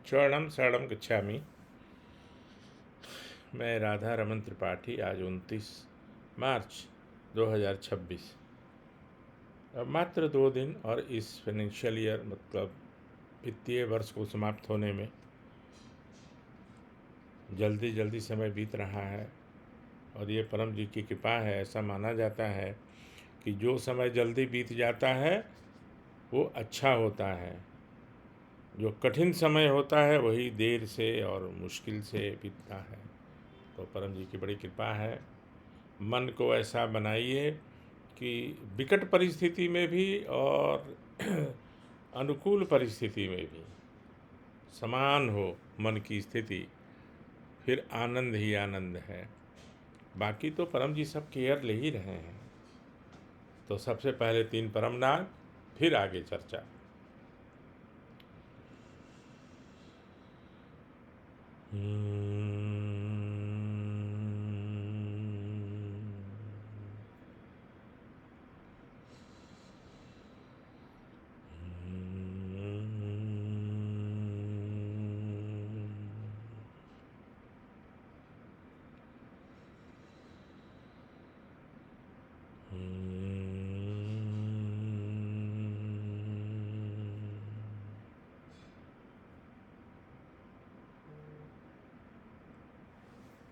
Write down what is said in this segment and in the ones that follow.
शरणं शरणं गच्छामि। मैं राधा रमन त्रिपाठी। आज 29 मार्च 2026, अब मात्र 2 दिन और इस फाइनेंशियल ईयर मतलब वित्तीय वर्ष को समाप्त होने में जल्दी जल्दी समय बीत रहा है। और ये परम जी की कृपा है। ऐसा माना जाता है कि जो समय जल्दी बीत जाता है वो अच्छा होता है, जो कठिन समय होता है वही देर से और मुश्किल से बीतता है। तो परम जी की बड़ी कृपा है। मन को ऐसा बनाइए कि विकट परिस्थिति में भी और अनुकूल परिस्थिति में भी समान हो मन की स्थिति, फिर आनंद ही आनंद है। बाकी तो परम जी सब केयर ले ही रहे हैं। तो सबसे पहले 3 परम नाम, फिर आगे चर्चा।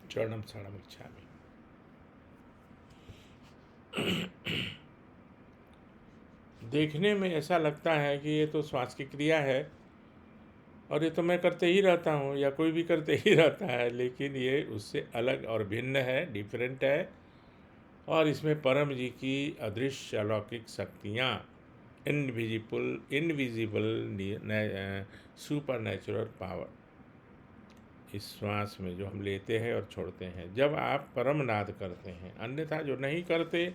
चरणम शरणम गच्छामि। देखने में ऐसा लगता है कि ये तो श्वास की क्रिया है और ये तो मैं करते ही रहता हूँ या कोई भी करते ही रहता है, लेकिन ये उससे अलग और भिन्न है, डिफरेंट है। और इसमें परम जी की अदृश्य अलौकिक शक्तियाँ, इनविजिबल सुपर नेचुरल पावर इस श्वास में जो हम लेते हैं और छोड़ते हैं, जब आप परम नाद करते हैं। अन्यथा जो नहीं करते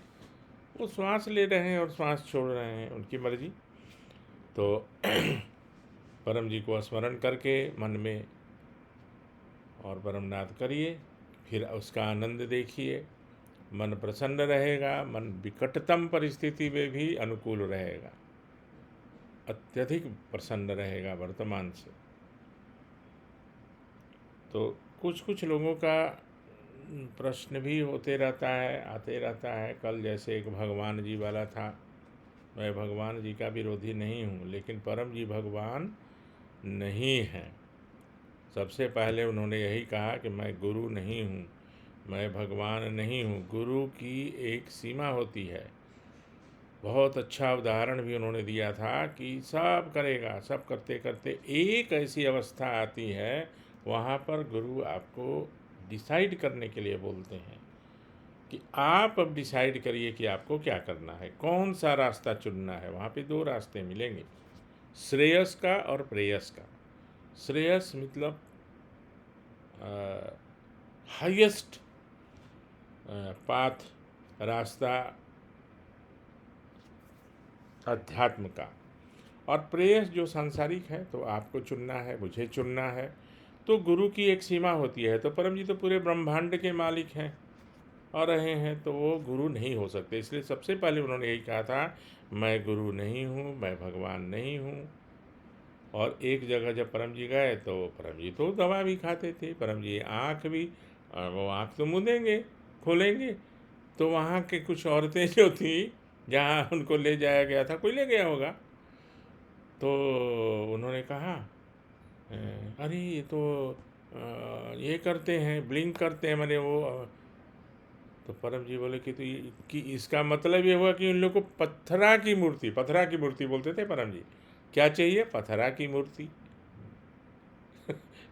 वो श्वास ले रहे हैं और श्वास छोड़ रहे हैं, उनकी मर्जी। तो परम जी को स्मरण करके मन में और परम नाद करिए, फिर उसका आनंद देखिए। मन प्रसन्न रहेगा, मन विकटतम परिस्थिति में भी अनुकूल रहेगा, अत्यधिक प्रसन्न रहेगा वर्तमान से। तो कुछ कुछ लोगों का प्रश्न भी होते रहता है, आते रहता है। कल जैसे एक भगवान जी वाला था। मैं भगवान जी का विरोधी नहीं हूँ, लेकिन परम जी भगवान नहीं हैं। सबसे पहले उन्होंने यही कहा कि मैं गुरु नहीं हूँ, मैं भगवान नहीं हूँ। गुरु की एक सीमा होती है। बहुत अच्छा उदाहरण भी उन्होंने दिया था कि सब करेगा, सब करते करते एक ऐसी अवस्था आती है, वहाँ पर गुरु आपको डिसाइड करने के लिए बोलते हैं कि आप अब डिसाइड करिए कि आपको क्या करना है, कौन सा रास्ता चुनना है। वहाँ पे 2 रास्ते मिलेंगे, श्रेयस का और प्रेयस का। श्रेयस मतलब हाईएस्ट पाथ, रास्ता अध्यात्म का। और प्रेयस जो सांसारिक है, तो आपको चुनना है, मुझे चुनना है। तो गुरु की एक सीमा होती है। तो परम जी तो पूरे ब्रह्मांड के मालिक हैं और रहे हैं, तो वो गुरु नहीं हो सकते। इसलिए सबसे पहले उन्होंने यही कहा था, मैं गुरु नहीं हूँ, मैं भगवान नहीं हूँ। और एक जगह जब परम जी गए तो परम जी तो दवा भी खाते थे। परम जी आँख भी, वो आँख तो मूंदेंगे, खोलेंगे। तो वहाँ के कुछ औरतें जो थी, जहाँ उनको ले जाया गया था, कोई ले गया होगा, तो उन्होंने कहा अरे ये तो ये करते हैं, ब्लिंक करते हैं, मैंने वो तो परम जी बोले कि तो कि इसका मतलब ये हुआ कि उन लोग को पत्थरा की मूर्ति बोलते थे परम जी। क्या चाहिए? पत्थरा की मूर्ति।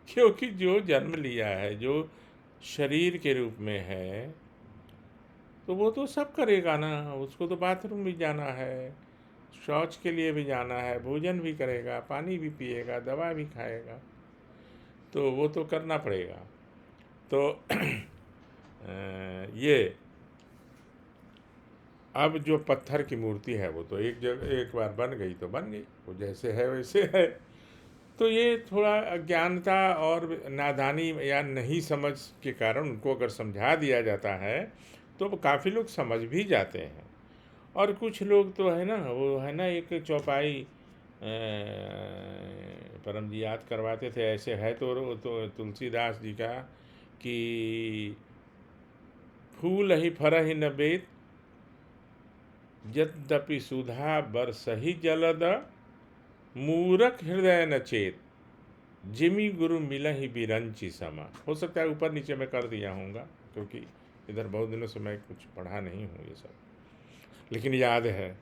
क्योंकि जो जन्म लिया है, जो शरीर के रूप में है, तो वो तो सब करेगा ना। उसको तो बाथरूम भी जाना है, शौच के लिए भी जाना है, भोजन भी करेगा, पानी भी पिएगा, दवा भी खाएगा, तो वो तो करना पड़ेगा। तो ये अब जो पत्थर की मूर्ति है, वो तो एक जगह एक बार बन गई तो बन गई, वो जैसे है वैसे है। तो ये थोड़ा अज्ञानता और नादानी या नहीं समझ के कारण उनको अगर समझा दिया जाता है तो काफ़ी लोग समझ भी जाते हैं। और कुछ लोग तो है ना, वो है ना एक चौपाई परम जी याद करवाते थे, ऐसे है तो तुलसीदास जी का कि फूल ही फरहि न बेत, यद्यपि सुधा बरसहि जलद, मूरख हृदय न चेत, जिमि गुरु मिलहि बिरंचि समा। हो सकता है ऊपर नीचे मैं कर दिया हूँगा, क्योंकि इधर बहुत दिनों से मैं कुछ पढ़ा नहीं हूँ ये सब, लेकिन याद है।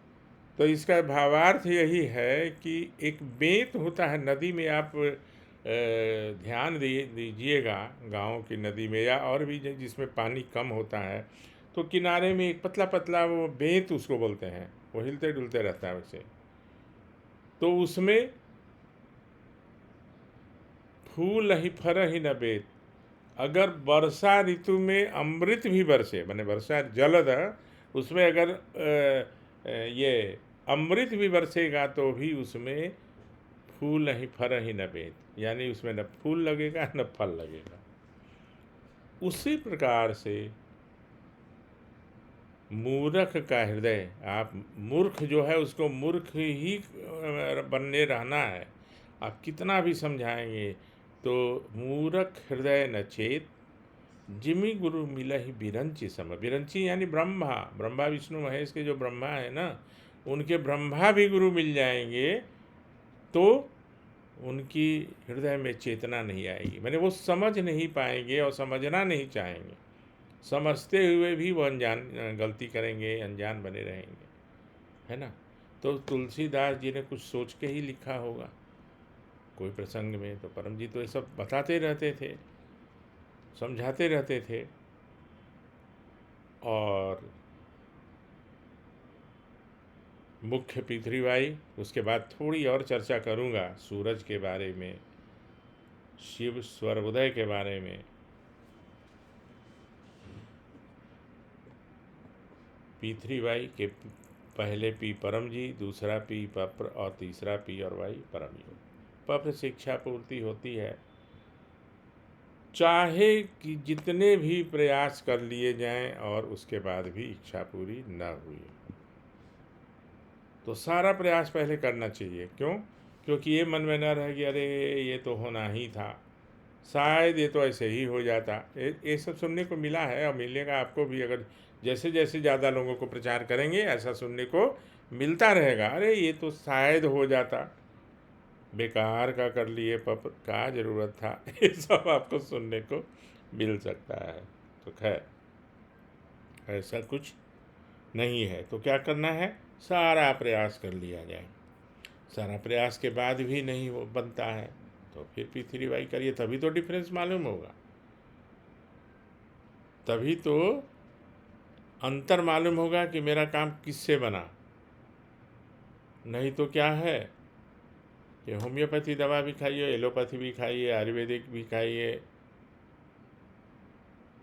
तो इसका भावार्थ यही है कि एक बेंत होता है नदी में, आप ध्यान दीजिएगा गाँव की नदी में या और भी जिसमें पानी कम होता है, तो किनारे में एक पतला पतला वो बेंत उसको बोलते हैं, वो हिलते डुलते रहता है वैसे। तो उसमें फूल ही फर ही न बेत, अगर वर्षा ऋतु में अमृत भी बरसे, माने वर्षा जलद है, उसमें अगर ये अमृत भी बरसेगा तो भी उसमें फूल नहीं फर ही न बेत, यानी उसमें न फूल लगेगा न फल लगेगा। उसी प्रकार से मूर्ख का हृदय, आप मूर्ख जो है उसको मूर्ख ही बनने रहना है। आप कितना भी समझाएंगे तो मूर्ख हृदय न चेत, जिमि गुरु मिलहि बिरंची सम। बिरंची यानी ब्रह्मा, ब्रह्मा विष्णु महेश के जो ब्रह्मा है ना, उनके ब्रह्मा भी गुरु मिल जाएंगे तो उनकी हृदय में चेतना नहीं आएगी, मैंने वो समझ नहीं पाएंगे और समझना नहीं चाहेंगे। समझते हुए भी वो अनजान गलती करेंगे, अनजान बने रहेंगे, है ना। तो तुलसीदास जी ने कुछ सोच के ही लिखा होगा कोई प्रसंग में, तो परम जी तो ये सब बताते रहते थे, समझाते रहते थे। और मुख्य पृथ्वीबाई, उसके बाद थोड़ी और चर्चा करूँगा सूरज के बारे में, शिव स्वर्गोदय के बारे में। पृथ्वीबाई के पहले पी परम जी, दूसरा पी पप्र और तीसरा पी और वाई परम योग। पप्र से इच्छा पूर्ति होती है, चाहे कि जितने भी प्रयास कर लिए जाएं और उसके बाद भी इच्छा पूरी न हुई, तो सारा प्रयास पहले करना चाहिए। क्यों? क्योंकि ये मन में न रहे कि अरे ये तो होना ही था, शायद ये तो ऐसे ही हो जाता। ये सब सुनने को मिला है और मिलेगा आपको भी, अगर जैसे जैसे ज़्यादा लोगों को प्रचार करेंगे ऐसा सुनने को मिलता रहेगा। अरे ये तो शायद हो जाता, बेकार का कर लिए पप, का ज़रूरत था ये सब आपको सुनने को मिल सकता है। तो खैर ऐसा कुछ नहीं है, तो क्या करना है, सारा प्रयास कर लिया जाए। सारा प्रयास के बाद भी नहीं वो बनता है तो फिर पृथ्वीबाई करिए, तभी तो डिफरेंस मालूम होगा, तभी तो अंतर मालूम होगा कि मेरा काम किससे बना। नहीं तो क्या है कि होम्योपैथी दवा भी खाइए, एलोपैथी भी खाइए, आयुर्वेदिक भी खाइए,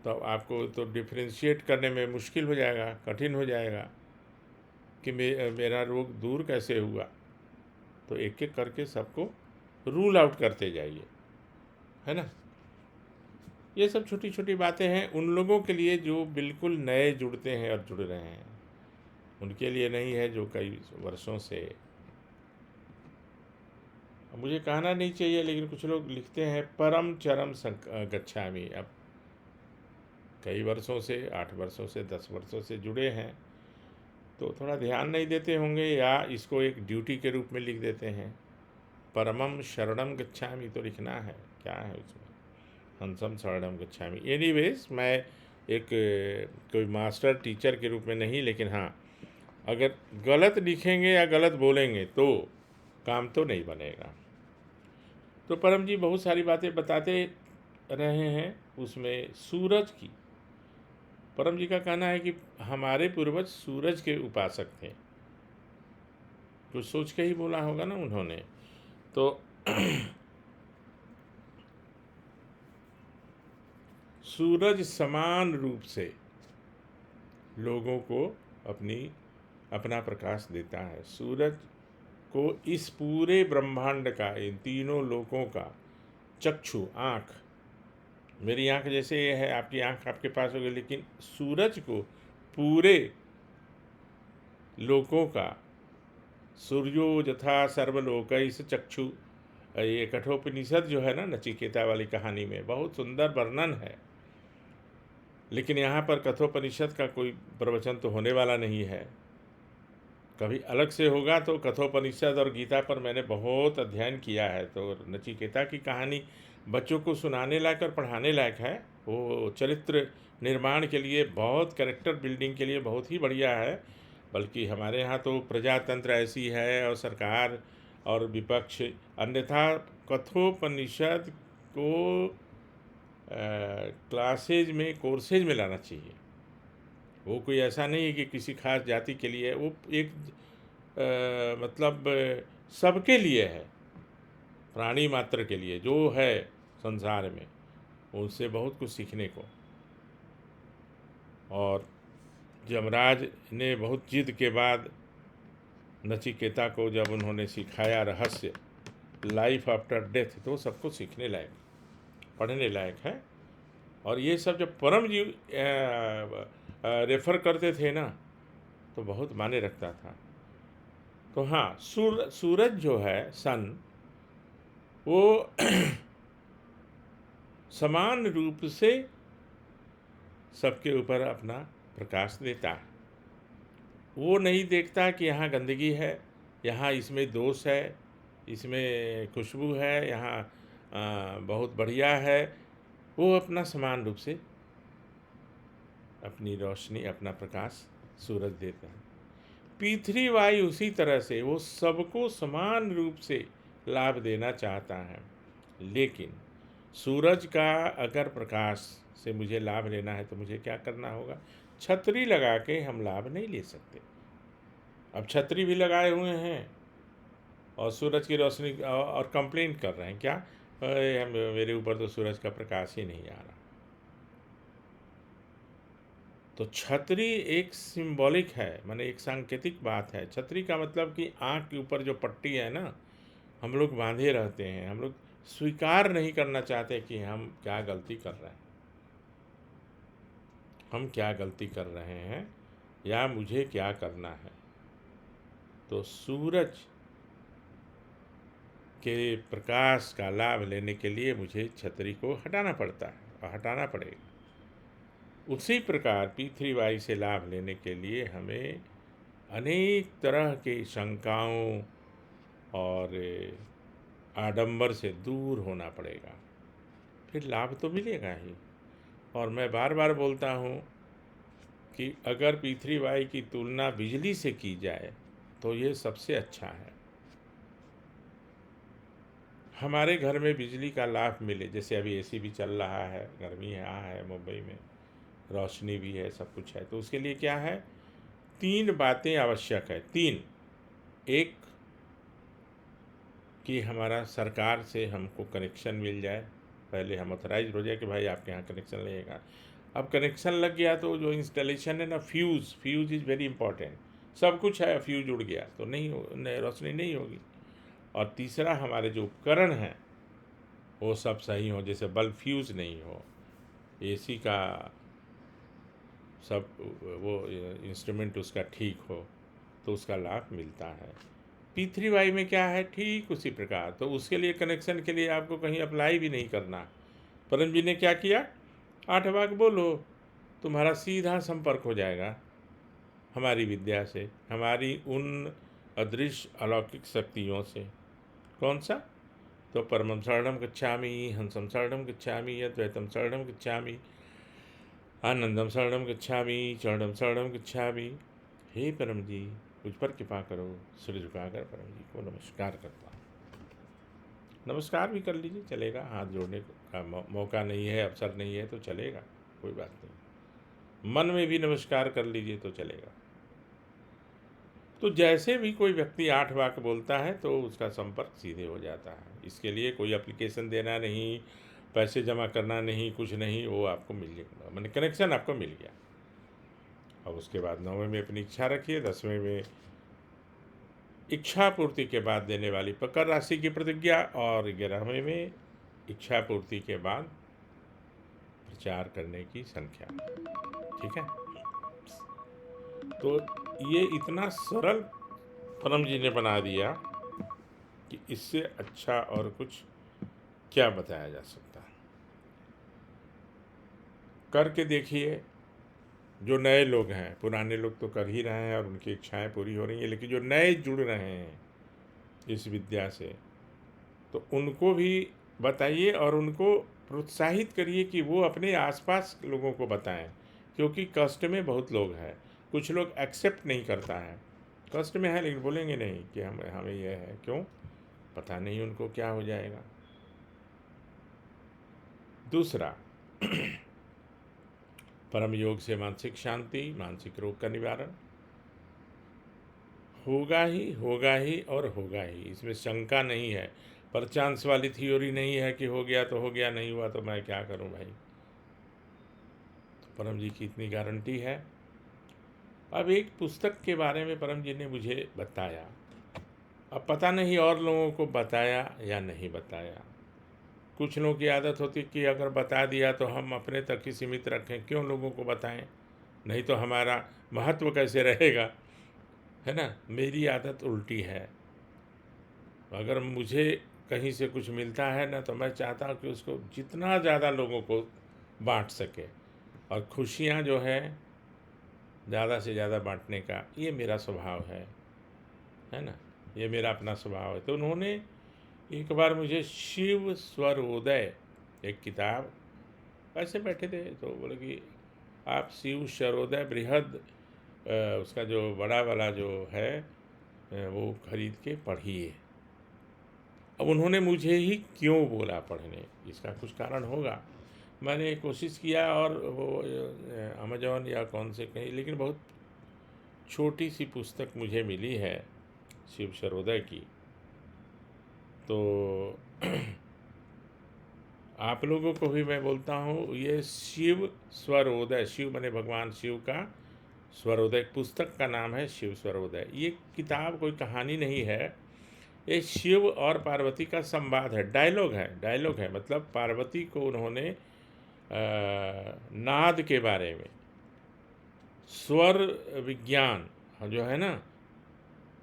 तो आपको तो डिफ्रेंशिएट करने में मुश्किल हो जाएगा, कठिन हो जाएगा कि मेरा रोग दूर कैसे हुआ। तो एक एक करके सबको रूल आउट करते जाइए, है ना। ये सब छोटी छोटी बातें हैं उन लोगों के लिए जो बिल्कुल नए जुड़ते हैं और जुड़ रहे हैं, उनके लिए नहीं है जो कई वर्षों से। मुझे कहना नहीं चाहिए लेकिन कुछ लोग लिखते हैं परम चरम गच्छामि। अब कई वर्षों से, 8 वर्षों से, 10 वर्षों से जुड़े हैं तो थोड़ा ध्यान नहीं देते होंगे, या इसको एक ड्यूटी के रूप में लिख देते हैं। परमम शरणम गच्छामि तो लिखना है, क्या है उसमें, हंसम शरणम गच्छामि। एनीवेज, मैं एक कोई मास्टर टीचर के रूप में नहीं, लेकिन हाँ अगर गलत लिखेंगे या गलत बोलेंगे तो काम तो नहीं बनेगा। तो परम जी बहुत सारी बातें बताते रहे हैं, उसमें सूरज की, परम जी का कहना है कि हमारे पूर्वज सूरज के उपासक थे, कुछ सोच के ही बोला होगा ना उन्होंने। तो सूरज समान रूप से लोगों को अपना प्रकाश देता है। सूरज को इस पूरे ब्रह्मांड का, इन तीनों लोकों का चक्षु, आँख, मेरी आँख जैसे ये है, आपकी आँख आपके पास होगी, लेकिन सूरज को पूरे लोकों का, सूर्यो यथा सर्वलोकैः चक्षु ये कठोपनिषद जो है ना, नचिकेता वाली कहानी में बहुत सुंदर वर्णन है, लेकिन यहाँ पर कठोपनिषद का कोई प्रवचन तो होने वाला नहीं है। कभी अलग से होगा तो कठोपनिषद और गीता पर मैंने बहुत अध्ययन किया है, तो नचिकेता की कहानी बच्चों को सुनाने लायक और पढ़ाने लायक है। वो चरित्र निर्माण के लिए, बहुत कैरेक्टर बिल्डिंग के लिए बहुत ही बढ़िया है। बल्कि हमारे यहाँ तो प्रजातंत्र ऐसी है और सरकार और विपक्ष, अन्यथा कठोपनिषद को क्लासेज में, कोर्सेज में लाना चाहिए। वो कोई ऐसा नहीं है कि किसी खास जाति के लिए, वो एक मतलब सबके लिए है, प्राणी मात्र के लिए जो है संसार में, उनसे बहुत कुछ सीखने को। और यमराज ने बहुत जिद के बाद नचिकेता को जब उन्होंने सिखाया रहस्य लाइफ आफ्टर डेथ, तो सबको सीखने लायक, पढ़ने लायक है। और ये सब जब परम जी रेफ़र करते थे ना, तो बहुत माने रखता था। तो हाँ, सूरज जो है, सन, वो समान रूप से सबके ऊपर अपना प्रकाश देता है। वो नहीं देखता कि यहाँ गंदगी है, यहाँ इसमें दोष है, इसमें खुशबू है, यहाँ बहुत बढ़िया है। वो अपना समान रूप से अपनी रोशनी, अपना प्रकाश सूरज देता है। पृथ्वी वायु उसी तरह से वो सबको समान रूप से लाभ देना चाहता है। लेकिन सूरज का अगर प्रकाश से मुझे लाभ लेना है तो मुझे क्या करना होगा? छतरी लगा के हम लाभ नहीं ले सकते। अब छतरी भी लगाए हुए हैं और सूरज की रोशनी और कंप्लेंट कर रहे हैं क्या? मेरे ऊपर तो सूरज का प्रकाश ही नहीं आ रहा। तो छतरी एक सिंबॉलिक है, माने एक सांकेतिक बात है। छतरी का मतलब कि आँख के ऊपर जो पट्टी है ना, हम लोग बांधे रहते हैं। हम लोग स्वीकार नहीं करना चाहते कि हम क्या गलती कर रहे हैं, हम क्या गलती कर रहे हैं या मुझे क्या करना है। तो सूरज के प्रकाश का लाभ लेने के लिए मुझे छतरी को हटाना पड़ता है और हटाना पड़ेगा। उसी प्रकार पृथ्वी वायु से लाभ लेने के लिए हमें अनेक तरह के शंकाओं और आडंबर से दूर होना पड़ेगा, फिर लाभ तो मिलेगा ही। और मैं बार बार बोलता हूँ कि अगर पृथ्वी वायु की तुलना बिजली से की जाए तो ये सबसे अच्छा है। हमारे घर में बिजली का लाभ मिले, जैसे अभी एसी भी चल रहा है, गर्मी यहाँ है मुंबई में, रोशनी भी है, सब कुछ है, तो उसके लिए क्या है? 3 बातें आवश्यक है। 3, एक कि हमारा सरकार से हमको कनेक्शन मिल जाए, पहले हम ऑथराइज हो जाए कि भाई आपके यहाँ कनेक्शन लगेगा। अब कनेक्शन लग गया तो जो इंस्टॉलेशन है ना, फ्यूज़ इज़ वेरी इंपॉर्टेंट। सब कुछ है, फ्यूज उड़ गया तो रोशनी नहीं होगी। और तीसरा, हमारे जो उपकरण हैं वो सब सही हो, जैसे बल्ब फ्यूज़ नहीं हो, एसी का सब वो इंस्ट्रूमेंट उसका ठीक हो, तो उसका लाभ मिलता है। पृथ्वी वायु में क्या है? ठीक उसी प्रकार। तो उसके लिए कनेक्शन के लिए आपको कहीं अप्लाई भी नहीं करना। परम जी ने क्या किया? 8 वाक्य बोलो, तुम्हारा सीधा संपर्क हो जाएगा हमारी विद्या से, हमारी उन अदृश्य अलौकिक शक्तियों से। कौन सा? तो परमं शरणं गच्छामि, हंसं शरणं गच्छामि, अद्वैतं शरणं गच्छामि, आनंदम शरणं गच्छामि, चरणं शरणं गच्छामि। हे परम जी, मुझ पर कृपा करो। सिर झुकाकर परम जी को नमस्कार करता हूँ। नमस्कार भी कर लीजिए, चलेगा। हाथ जोड़ने का मौका नहीं है, अवसर नहीं है तो चलेगा, कोई बात नहीं। मन में भी नमस्कार कर लीजिए तो चलेगा। तो जैसे भी कोई व्यक्ति 8 वाक्य बोलता है तो उसका संपर्क सीधे हो जाता है। इसके लिए कोई एप्लीकेशन देना नहीं, पैसे जमा करना नहीं, कुछ नहीं, वो आपको मिल जाएगा, मैंने कनेक्शन आपको मिल गया। और उसके बाद 9वें में अपनी इच्छा रखिए, 10वें में इच्छा पूर्ति के बाद देने वाली मकर राशि की प्रतिज्ञा, और 11वें में इच्छा पूर्ति के बाद प्रचार करने की संख्या। ठीक है? तो ये इतना सरल परम जी ने बना दिया कि इससे अच्छा और कुछ क्या बताया जा सकता है। करके देखिए। जो नए लोग हैं, पुराने लोग तो कर ही रहे हैं और उनकी इच्छाएं पूरी हो रही हैं, लेकिन जो नए जुड़ रहे हैं इस विद्या से, तो उनको भी बताइए और उनको प्रोत्साहित करिए कि वो अपने आसपास लोगों को बताएं, क्योंकि कष्ट में बहुत लोग हैं। कुछ लोग एक्सेप्ट नहीं करता है, कष्ट में है लेकिन बोलेंगे नहीं कि हमें यह है, क्यों, पता नहीं उनको क्या हो जाएगा। दूसरा, परम योग से मानसिक शांति, मानसिक रोग का निवारण होगा ही और होगा ही, इसमें शंका नहीं है। पर चांस वाली थ्योरी नहीं है कि हो गया तो हो गया, नहीं हुआ तो मैं क्या करूं भाई। तो परम जी की इतनी गारंटी है। अब एक पुस्तक के बारे में परम जी ने मुझे बताया, अब पता नहीं और लोगों को बताया या नहीं बताया। कुछ लोगों की आदत होती कि अगर बता दिया तो हम अपने तक ही सीमित रखें, क्यों लोगों को बताएं, नहीं तो हमारा महत्व कैसे रहेगा, है ना। मेरी आदत उल्टी है। अगर मुझे कहीं से कुछ मिलता है ना, तो मैं चाहता हूँ कि उसको जितना ज़्यादा लोगों को बांट सके, और खुशियाँ जो है ज़्यादा से ज़्यादा बांटने का ये मेरा स्वभाव है ना, ये मेरा अपना स्वभाव है। तो उन्होंने एक बार मुझे शिव स्वरोदय एक किताब, ऐसे बैठे थे तो बोले कि आप शिव स्वरोदय बृहद उसका जो बड़ा वाला जो है वो खरीद के पढ़िए। अब उन्होंने मुझे ही क्यों बोला पढ़ने, इसका कुछ कारण होगा। मैंने कोशिश किया और वो अमेजोन या कौन से कहीं, लेकिन बहुत छोटी सी पुस्तक मुझे मिली है शिव सर्वोदय की। तो आप लोगों को भी मैं बोलता हूँ, ये शिव स्वरोदय, शिव माने भगवान शिव का, स्वरोदय पुस्तक का नाम है शिव स्वरोदय। ये किताब कोई कहानी नहीं है, ये शिव और पार्वती का संवाद है, डायलॉग है। मतलब पार्वती को उन्होंने नाद के बारे में, स्वर विज्ञान जो है ना,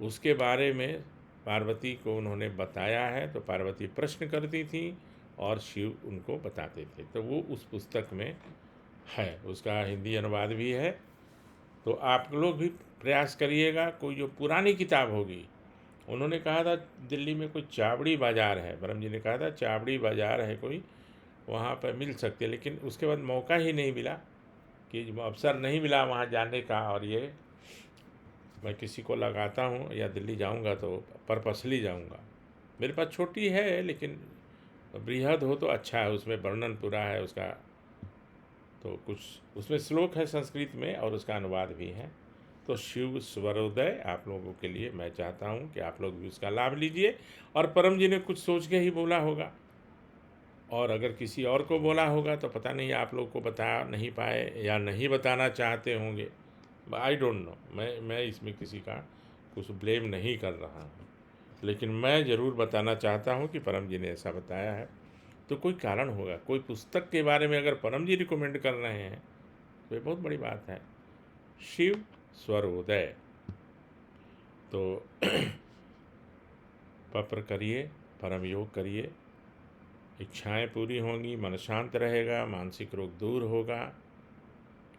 उसके बारे में पार्वती को उन्होंने बताया है। तो पार्वती प्रश्न करती थी और शिव उनको बताते थे। तो वो उस पुस्तक में है, उसका हिंदी अनुवाद भी है। तो आप लोग भी प्रयास करिएगा। कोई जो पुरानी किताब होगी, उन्होंने कहा था दिल्ली में कोई चावड़ी बाज़ार है, ब्रह्म जी ने कहा था चावड़ी बाज़ार है कोई, वहाँ पर मिल सकती है, लेकिन उसके बाद मौका ही नहीं मिला, कि अवसर नहीं मिला वहाँ जाने का। और ये मैं किसी को लगाता हूँ या दिल्ली जाऊँगा तो पर्पसली जाऊँगा। मेरे पास छोटी है लेकिन बृहद हो तो अच्छा है, उसमें वर्णन पूरा है उसका, तो कुछ उसमें श्लोक है संस्कृत में और उसका अनुवाद भी है। तो शिव स्वरोदय आप लोगों के लिए मैं चाहता हूँ कि आप लोग भी उसका लाभ लीजिए। और परम जी ने कुछ सोच के ही बोला होगा, और अगर किसी और को बोला होगा तो पता नहीं आप लोग को बता नहीं पाए या नहीं बताना चाहते होंगे, आई डोंट नो। मैं इसमें किसी का कुछ ब्लेम नहीं कर रहा हूँ, लेकिन मैं ज़रूर बताना चाहता हूँ कि परम जी ने ऐसा बताया है, तो कोई कारण होगा। कोई पुस्तक के बारे में अगर परम जी रिकमेंड कर रहे हैं तो ये बहुत बड़ी बात है। शिव स्वरोदय। तो पत्र करिए, परम योग करिए, इच्छाएं पूरी होंगी, मन शांत रहेगा, मानसिक रोग दूर होगा,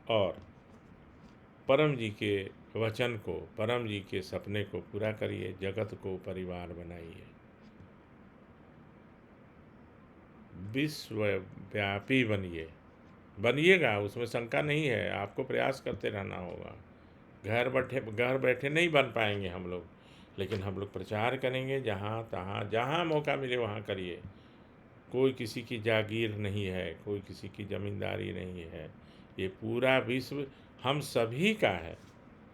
और परम जी के वचन को, परम जी के सपने को पूरा करिए, जगत को परिवार बनाइए, विश्वव्यापी बनिएगा, उसमें शंका नहीं है। आपको प्रयास करते रहना होगा। घर बैठे नहीं बन पाएंगे हम लोग, लेकिन हम लोग प्रचार करेंगे, जहाँ तहाँ जहाँ मौका मिले वहाँ करिए। कोई किसी की जागीर नहीं है, कोई किसी की ज़मींदारी नहीं है, ये पूरा विश्व हम सभी का है,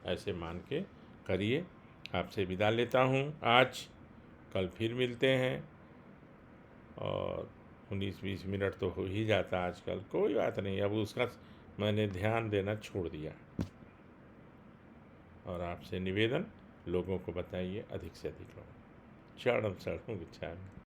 ऐसे मान के करिए। आपसे विदा लेता हूँ आज, कल फिर मिलते हैं। और 19-20 मिनट तो हो ही जाता आजकल, कोई बात नहीं, अब उसका मैंने ध्यान देना छोड़ दिया। और आपसे निवेदन, लोगों को बताइए, अधिक से अधिक लोग। चरणम शरणम गच्छामि।